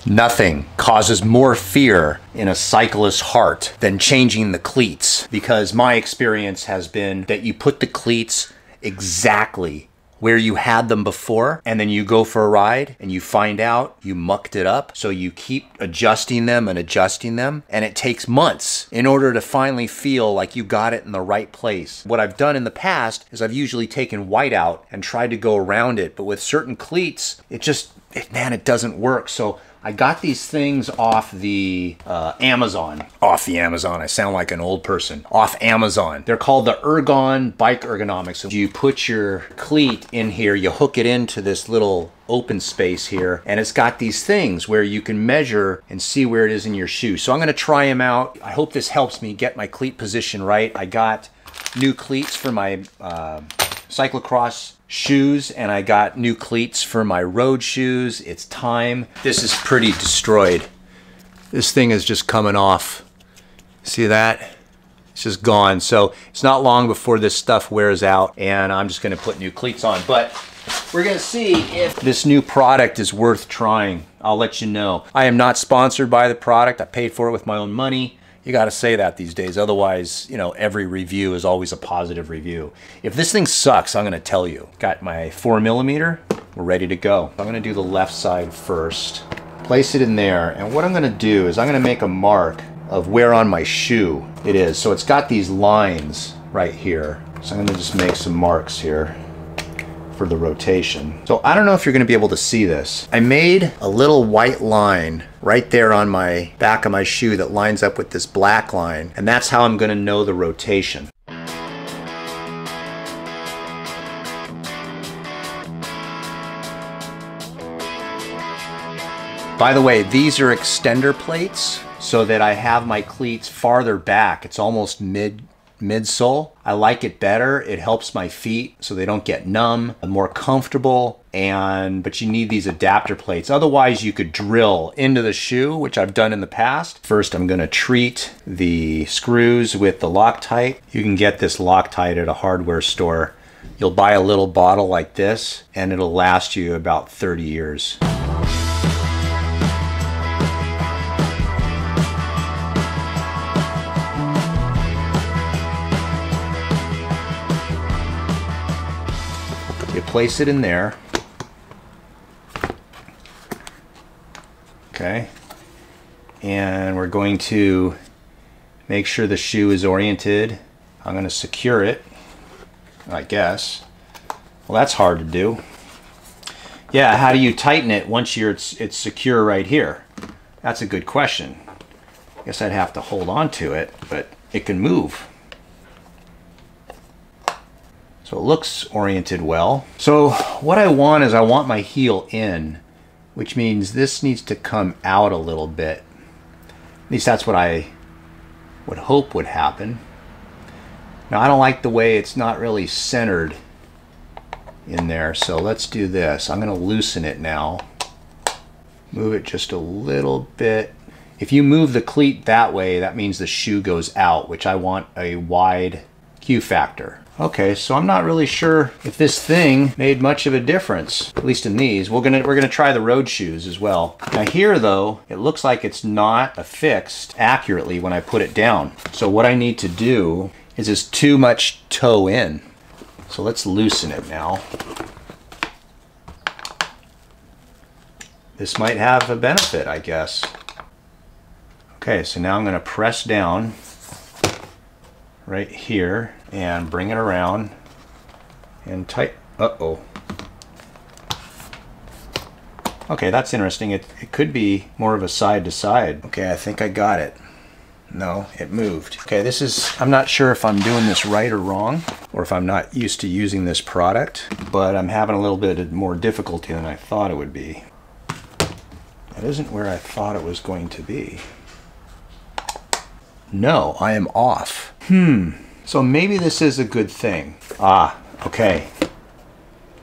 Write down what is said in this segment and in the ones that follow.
Nothing causes more fear in a cyclist's heart than changing the cleats, because my experience has been that you put the cleats exactly where you had them before, and then you go for a ride and you find out you mucked it up. So you keep adjusting them, and it takes months in order to finally feel like you got it in the right place. What I've done in the past is I've usually taken white out and tried to go around it, but with certain cleats, it doesn't work. So I got these things off the Amazon. Off the Amazon, I sound like an old person. Off Amazon. They're called the Ergon Bike Ergonomics. So you put your cleat in here, you hook it into this little open space here, and it's got these things where you can measure and see where it is in your shoe. So I'm gonna try them out. I hope this helps me get my cleat position right. I got new cleats for my cyclocross shoes, and I got new cleats for my road shoes. It's time. This is pretty destroyed. This thing is just coming off. See that? It's just gone. So it's not long before this stuff wears out, and I'm just gonna put new cleats on. But we're gonna see if this new product is worth trying. I'll let you know. I am not sponsored by the product. I paid for it with my own money. You got to say that these days. Otherwise, you know, every review is always a positive review. If this thing sucks, I'm going to tell you. Got my 4mm. We're ready to go. I'm going to do the left side first. Place it in there. And what I'm going to do is I'm going to make a mark of where on my shoe it is. So it's got these lines right here. So I'm going to just make some marks here for the rotation. So I don't know if you're going to be able to see this. I made a little white line right there on my back of my shoe that lines up with this black line, and that's how I'm going to know the rotation. By the way, these are extender plates so that I have my cleats farther back. It's almost midsole. I like it better. It helps my feet so they don't get numb. I'm more comfortable, but you need these adapter plates. Otherwise, you could drill into the shoe, which I've done in the past. First, I'm going to treat the screws with the Loctite. You can get this Loctite at a hardware store. You'll buy a little bottle like this, and it'll last you about 30 years. You place it in there. Okay. And we're going to make sure the shoe is oriented. I'm going to secure it, I guess. Well, that's hard to do. Yeah, how do you tighten it once it's secure right here? That's a good question. I guess I'd have to hold on to it, but it can move. So it looks oriented well. So what I want is I want my heel in, which means this needs to come out a little bit. At least that's what I would hope would happen. Now I don't like the way it's not really centered in there, so let's do this. I'm gonna loosen it now. Move it just a little bit. If you move the cleat that way, that means the shoe goes out, which I want a wide Q factor. Okay, so I'm not really sure if this thing made much of a difference, at least in these. We're gonna try the road shoes as well. Now here though, it looks like it's not affixed accurately when I put it down. So what I need to do is just too much toe in. So let's loosen it now. This might have a benefit, I guess. Okay, so now I'm gonna press down right here and bring it around and tight. Uh-oh. Okay, that's interesting. It could be more of a side to side. Okay, I think I got it. No, it moved. Okay, I'm not sure if I'm doing this right or wrong, or if I'm not used to using this product, but I'm having a little bit more difficulty than I thought it would be. That isn't where I thought it was going to be. No, I am off. So maybe this is a good thing. Ah, okay.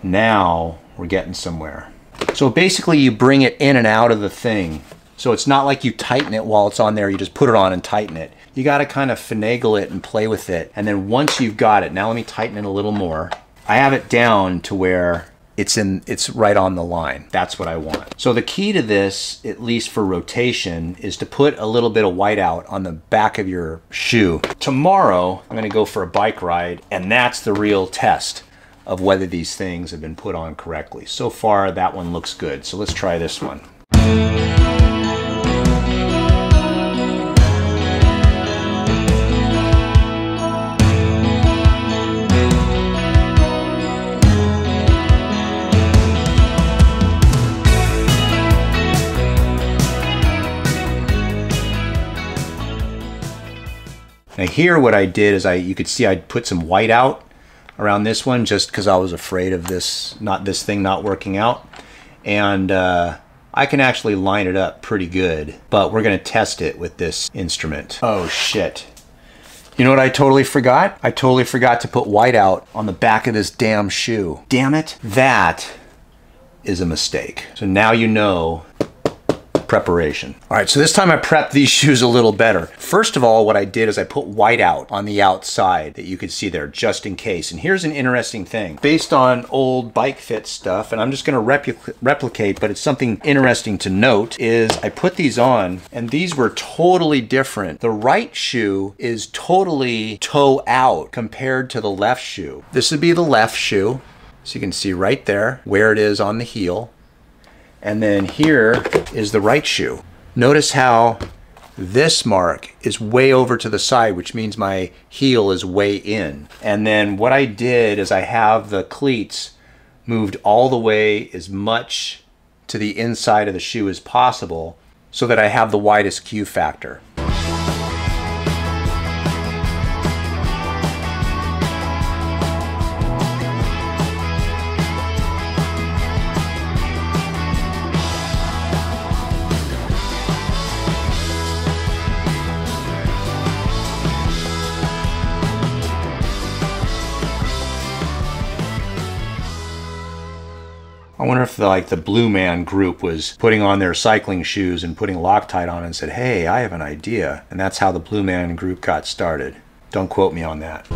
Now we're getting somewhere. So basically you bring it in and out of the thing. So it's not like you tighten it while it's on there, you just put it on and tighten it. You gotta kind of finagle it and play with it. And then once you've got it, now let me tighten it a little more. I have it down to where it's right on the line. That's what I want. So the key to this, at least for rotation, is to put a little bit of whiteout on the back of your shoe. Tomorrow, I'm gonna go for a bike ride, and that's the real test of whether these things have been put on correctly. So far, that one looks good. So let's try this one. Now here what I did is you could see I put some white out around this one just because I was afraid of this thing not working out. And I can actually line it up pretty good, but we're gonna test it with this instrument. Oh shit. You know what I totally forgot? I totally forgot to put white out on the back of this damn shoe. Damn it. That is a mistake. So now you know preparation. All right, so this time I prepped these shoes a little better. First of all, what I did is I put white out on the outside that you could see there just in case. And here's an interesting thing. Based on old bike fit stuff, and I'm just gonna replicate, but it's something interesting to note, is I put these on and these were totally different. The right shoe is totally toe out compared to the left shoe. This would be the left shoe. So you can see right there where it is on the heel. And then here is the right shoe. Notice how this mark is way over to the side, which means my heel is way in. And then what I did is I have the cleats moved all the way as much to the inside of the shoe as possible so that I have the widest Q factor. I wonder if the Blue Man group was putting on their cycling shoes and putting Loctite on and said, hey, I have an idea. And that's how the Blue Man group got started. Don't quote me on that.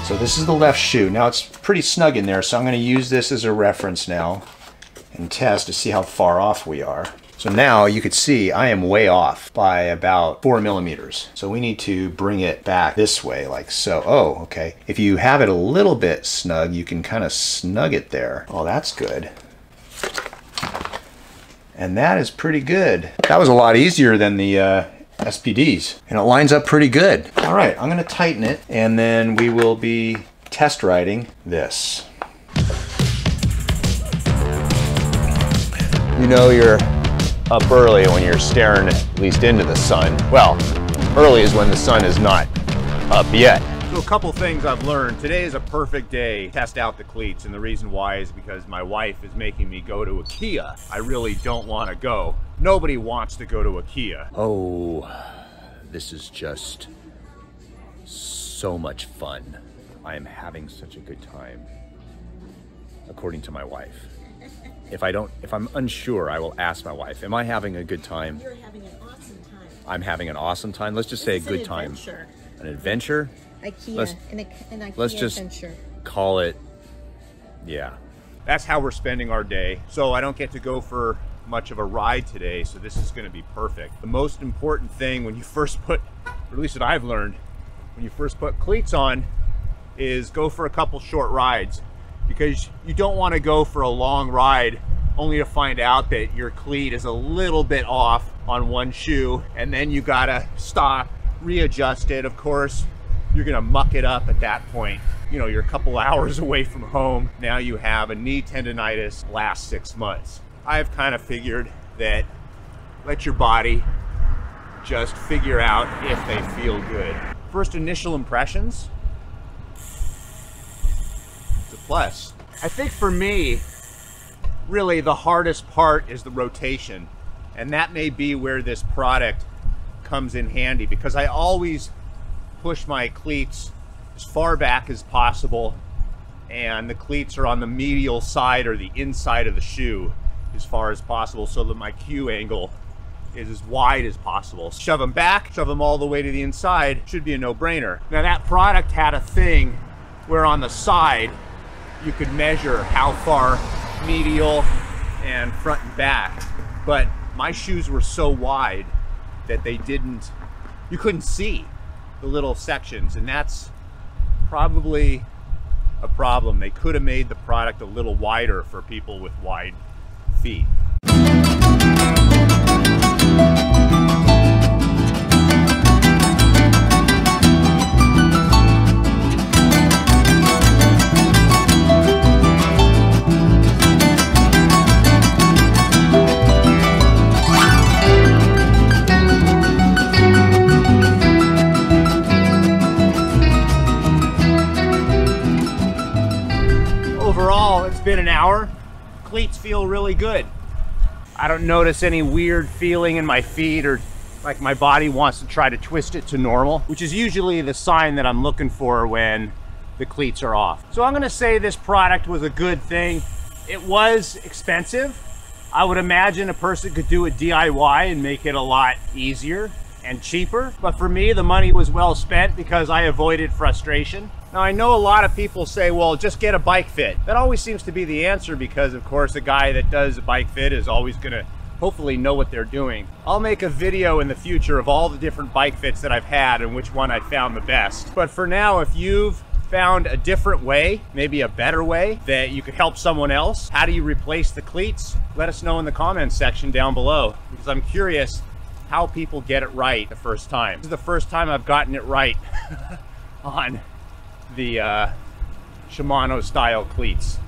So this is the left shoe. Now it's pretty snug in there, so I'm going to use this as a reference now and test to see how far off we are. So now you could see I am way off by about 4 millimeters. So we need to bring it back this way like so. Oh, okay. If you have it a little bit snug, you can kind of snug it there. Oh, that's good. And that is pretty good. That was a lot easier than the SPDs. And it lines up pretty good. All right, I'm gonna tighten it and then we will be test riding this. You know you're up early when you're staring at least into the sun. Well, early is when the sun is not up yet. So a couple things I've learned. Today is a perfect day to test out the cleats, and the reason why is because my wife is making me go to IKEA. I really don't want to go. Nobody wants to go to IKEA. Oh, this is just so much fun. I am having such a good time, according to my wife. If I'm unsure, I will ask my wife, am I having a good time? You're having an awesome time. I'm having an awesome time. Let's just say a good time. Adventure. An adventure? IKEA, an IKEA let's just adventure. Call it, yeah. That's how we're spending our day. So I don't get to go for much of a ride today, so this is gonna be perfect. The most important thing when you first put, or at least that I've learned, when you first put cleats on, is go for a couple short rides. Because you don't want to go for a long ride only to find out that your cleat is a little bit off on one shoe and then you gotta stop, readjust it. Of course, you're gonna muck it up at that point. You know, you're a couple hours away from home. Now you have a knee tendonitis last 6 months. I've kind of figured that let your body just figure out if they feel good. First initial impressions, plus. I think for me, really the hardest part is the rotation. And that may be where this product comes in handy because I always push my cleats as far back as possible and the cleats are on the medial side or the inside of the shoe as far as possible so that my Q angle is as wide as possible. Shove them back, shove them all the way to the inside, should be a no-brainer. Now that product had a thing where on the side you could measure how far medial and front and back, but my shoes were so wide that you couldn't see the little sections, and that's probably a problem. They could have made the product a little wider for people with wide feet. Overall, it's been an hour. Cleats feel really good. I don't notice any weird feeling in my feet or like my body wants to try to twist it to normal, which is usually the sign that I'm looking for when the cleats are off. So I'm gonna say this product was a good thing. It was expensive. I would imagine a person could do a DIY and make it a lot easier and cheaper. But for me, the money was well spent because I avoided frustration. Now, I know a lot of people say, well, just get a bike fit. That always seems to be the answer because, of course, a guy that does a bike fit is always gonna hopefully know what they're doing. I'll make a video in the future of all the different bike fits that I've had and which one I found the best. But for now, if you've found a different way, maybe a better way that you could help someone else, how do you replace the cleats? Let us know in the comments section down below, because I'm curious how people get it right the first time. This is the first time I've gotten it right on the Shimano style cleats.